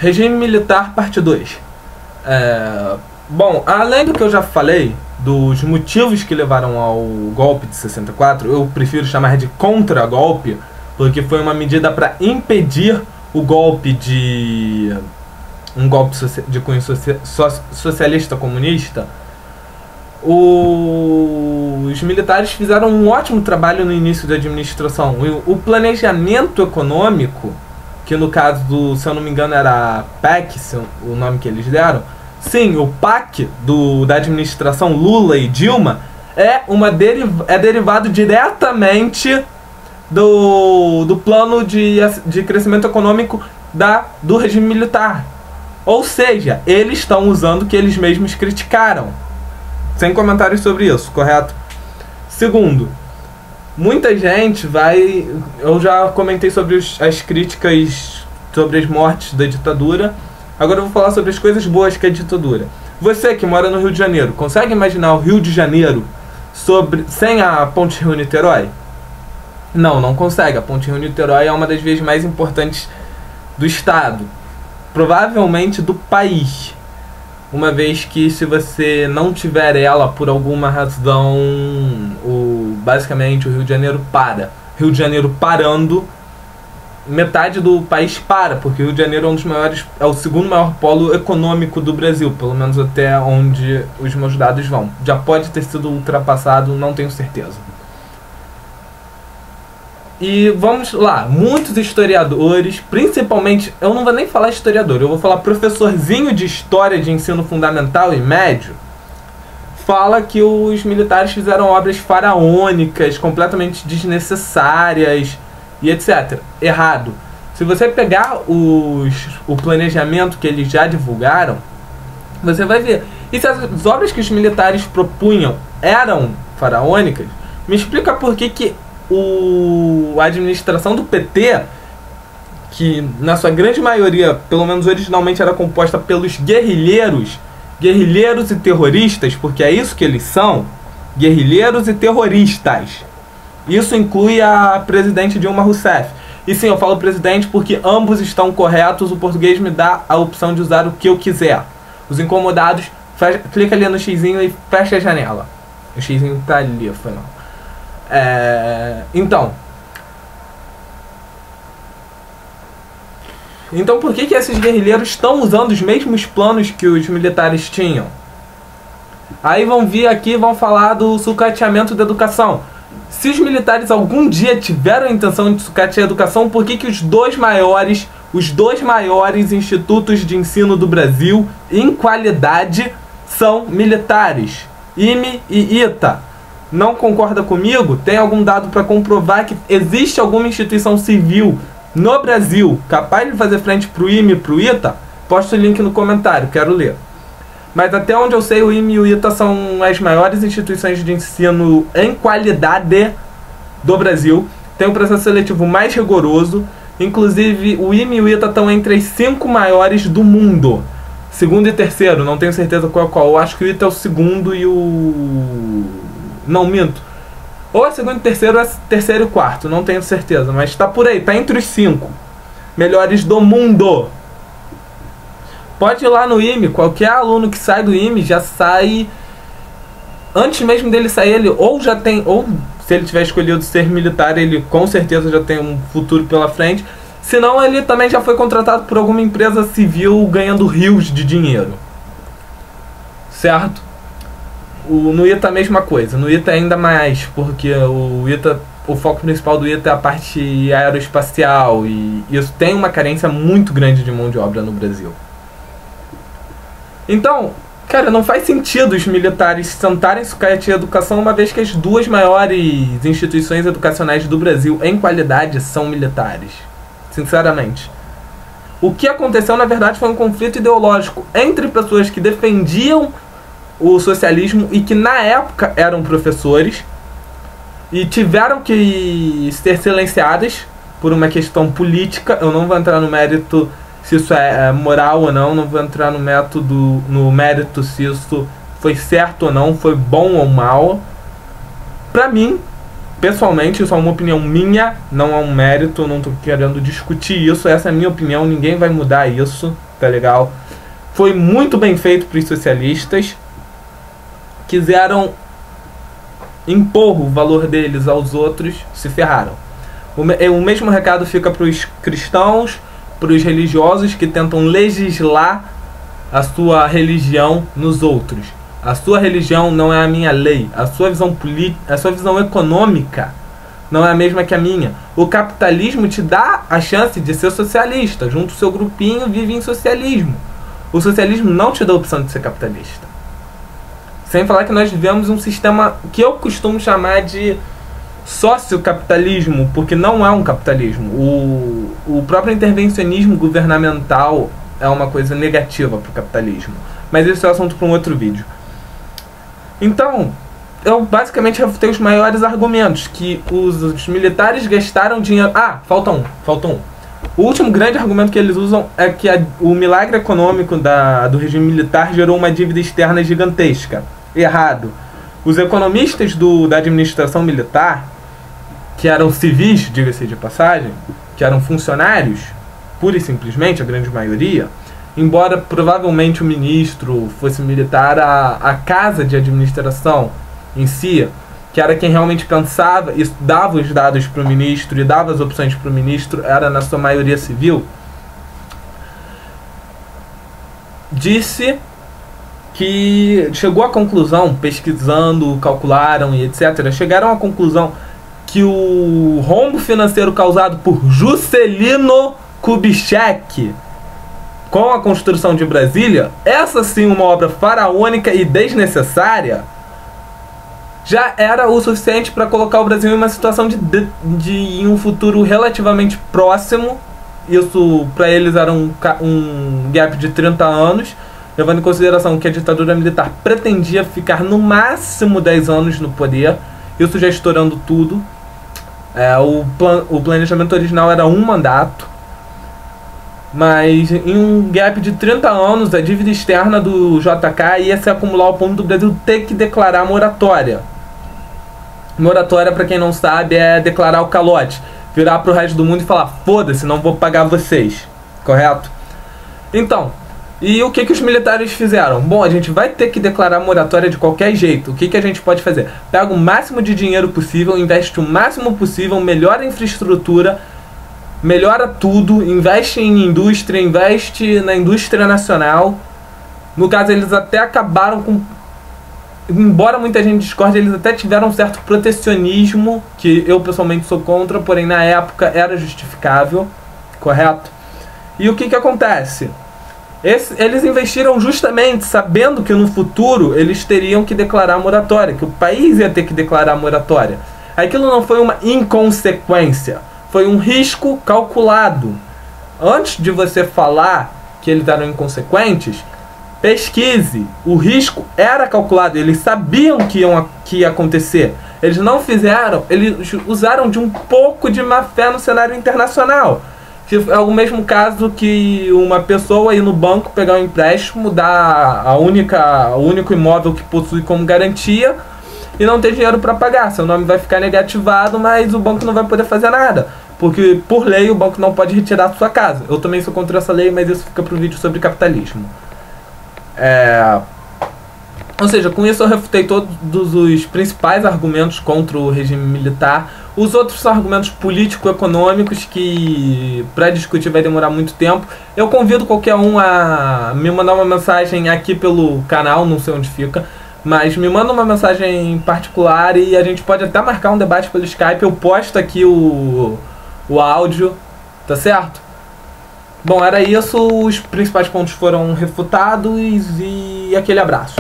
Regime Militar, parte 2. Bom, além do que eu já falei, dos motivos que levaram ao golpe de 64, eu prefiro chamar de contra-golpe, porque foi uma medida para impedir o golpe de... um golpe de cunho socialista comunista. Os militares fizeram um ótimo trabalho no início da administração. O planejamento econômico, que no caso do, se eu não me engano era PEC, o nome que eles deram, sim, o PAC da administração Lula e Dilma é derivado diretamente do plano de crescimento econômico do regime militar. Ou seja, eles estão usando o que eles mesmos criticaram. Sem comentários sobre isso, correto? Segundo, muita gente vai... Eu já comentei sobre as críticas sobre as mortes da ditadura. Agora eu vou falar sobre as coisas boas que é a ditadura. Você que mora no Rio de Janeiro, consegue imaginar o Rio de Janeiro sem a Ponte Rio-Niterói? Não consegue. A Ponte Rio-Niterói é uma das vias mais importantes do estado. Provavelmente do país. Uma vez que se você não tiver ela por alguma razão, basicamente o Rio de Janeiro para. Rio de Janeiro parando, metade do país para, porque o Rio de Janeiro é o segundo maior polo econômico do Brasil, pelo menos até onde os meus dados vão. Já pode ter sido ultrapassado, não tenho certeza. E vamos lá, muitos historiadores, principalmente, eu não vou nem falar historiador, eu vou falar professorzinho de história de ensino fundamental e médio, fala que os militares fizeram obras faraônicas, completamente desnecessárias e etc. Errado. Se você pegar o planejamento que eles já divulgaram, você vai ver. E se as obras que os militares propunham eram faraônicas, me explica por que a administração do PT, que na sua grande maioria, pelo menos originalmente, era composta pelos guerrilheiros e terroristas, porque é isso que eles são, guerrilheiros e terroristas. Isso inclui a presidente Dilma Rousseff. E sim, eu falo presidente porque ambos estão corretos, o português me dá a opção de usar o que eu quiser. Os incomodados, clica ali no xizinho e fecha a janela. O xizinho tá ali, foi mal. Então por que esses guerrilheiros estão usando os mesmos planos que os militares tinham? Aí vão vir aqui e vão falar do sucateamento da educação. Se os militares algum dia tiveram a intenção de sucatear a educação, por que os dois maiores institutos de ensino do Brasil, em qualidade, são militares? IME e ITA. Não concorda comigo? Tem algum dado para comprovar que existe alguma instituição civil no Brasil capaz de fazer frente pro IME e pro ITA? Posta o link no comentário, quero ler. Mas até onde eu sei, o IME e o ITA são as maiores instituições de ensino em qualidade do Brasil. Tem um processo seletivo mais rigoroso. Inclusive, o IME e o ITA estão entre as 5 maiores do mundo. Segundo e terceiro, não tenho certeza qual é qual. Eu acho que o ITA é o segundo e o... Não, minto. Ou é segundo e terceiro, ou é terceiro e quarto. Não tenho certeza, mas tá por aí. Tá entre os 5 melhores do mundo. Pode ir lá no IME. Qualquer aluno que sai do IME já sai... Antes mesmo dele sair, ele ou já tem... Ou se ele tiver escolhido ser militar, ele com certeza já tem um futuro pela frente. Senão ele também já foi contratado por alguma empresa civil ganhando rios de dinheiro. Certo? No ITA a mesma coisa, no ITA ainda mais, porque o foco principal do ITA é a parte aeroespacial e isso tem uma carência muito grande de mão de obra no Brasil. Então, cara, não faz sentido os militares tentarem sucatear a educação, uma vez que as duas maiores instituições educacionais do Brasil em qualidade são militares, sinceramente. O que aconteceu na verdade foi um conflito ideológico entre pessoas que defendiam o socialismo e que na época eram professores e tiveram que ser silenciadas por uma questão política. Eu não vou entrar no mérito se isso é moral ou não, não vou entrar no mérito se isso foi certo ou não, foi bom ou mal. Pra mim, pessoalmente, isso é uma opinião minha, não é um mérito, não tô querendo discutir isso, essa é a minha opinião, ninguém vai mudar isso, tá legal? Foi muito bem feito para os socialistas. Quiseram impor o valor deles aos outros, se ferraram. O mesmo recado fica para os cristãos, para os religiosos que tentam legislar a sua religião nos outros. A sua religião não é a minha lei. A sua visão política, a sua visão econômica não é a mesma que a minha. O capitalismo te dá a chance de ser socialista. Junto ao seu grupinho, vive em socialismo. O socialismo não te dá a opção de ser capitalista. Sem falar que nós vivemos um sistema que eu costumo chamar de sociocapitalismo, porque não é um capitalismo. O próprio intervencionismo governamental é uma coisa negativa para o capitalismo. Mas esse é um assunto para um outro vídeo. Então, eu basicamente refutei os maiores argumentos, que os militares gastaram dinheiro... Ah, falta um. O último grande argumento que eles usam é que o milagre econômico do regime militar gerou uma dívida externa gigantesca. Errado. Os economistas da administração militar, que eram civis, diga-se de passagem, que eram funcionários, pura e simplesmente, a grande maioria, embora provavelmente o ministro fosse militar, a casa de administração em si, que era quem realmente pensava e dava os dados para o ministro e dava as opções para o ministro, era na sua maioria civil, disse que chegou à conclusão, pesquisando, calcularam e etc., chegaram à conclusão que o rombo financeiro causado por Juscelino Kubitschek com a construção de Brasília, essa sim uma obra faraônica e desnecessária, já era o suficiente para colocar o Brasil em uma situação em um futuro relativamente próximo. Isso para eles era um gap de 30 anos, levando em consideração que a ditadura militar pretendia ficar no máximo 10 anos no poder, isso já estourando tudo. O planejamento original era um mandato, mas em um gap de 30 anos a dívida externa do JK ia se acumular ao ponto do Brasil ter que declarar moratória. Moratória, para quem não sabe, é declarar o calote, virar para o resto do mundo e falar: foda-se, não vou pagar vocês, correto? Então, e o que os militares fizeram? Bom, a gente vai ter que declarar moratória de qualquer jeito. O que a gente pode fazer? Pega o máximo de dinheiro possível, investe o máximo possível, melhora a infraestrutura, melhora tudo, investe em indústria, investe na indústria nacional. No caso, eles até acabaram com... Embora muita gente discorde, eles até tiveram um certo protecionismo, que eu pessoalmente sou contra, porém na época era justificável, correto? E o que acontece? Eles investiram justamente sabendo que no futuro eles teriam que declarar moratória, que o país ia ter que declarar moratória. Aquilo não foi uma inconsequência, foi um risco calculado. Antes de você falar que eles eram inconsequentes, pesquise. O risco era calculado, eles sabiam que ia acontecer. Eles não fizeram, eles usaram de um pouco de má fé no cenário internacional. É o mesmo caso que uma pessoa ir no banco pegar um empréstimo, dar o único imóvel que possui como garantia e não ter dinheiro para pagar. Seu nome vai ficar negativado, mas o banco não vai poder fazer nada, porque por lei o banco não pode retirar a sua casa. Eu também sou contra essa lei, mas isso fica para o vídeo sobre capitalismo. Ou seja, com isso eu refutei todos os principais argumentos contra o regime militar. Os outros são argumentos político-econômicos que para discutir vai demorar muito tempo. Eu convido qualquer um a me mandar uma mensagem aqui pelo canal, não sei onde fica, mas me manda uma mensagem particular e a gente pode até marcar um debate pelo Skype. Eu posto aqui o áudio, tá certo? Bom, era isso, os principais pontos foram refutados e aquele abraço.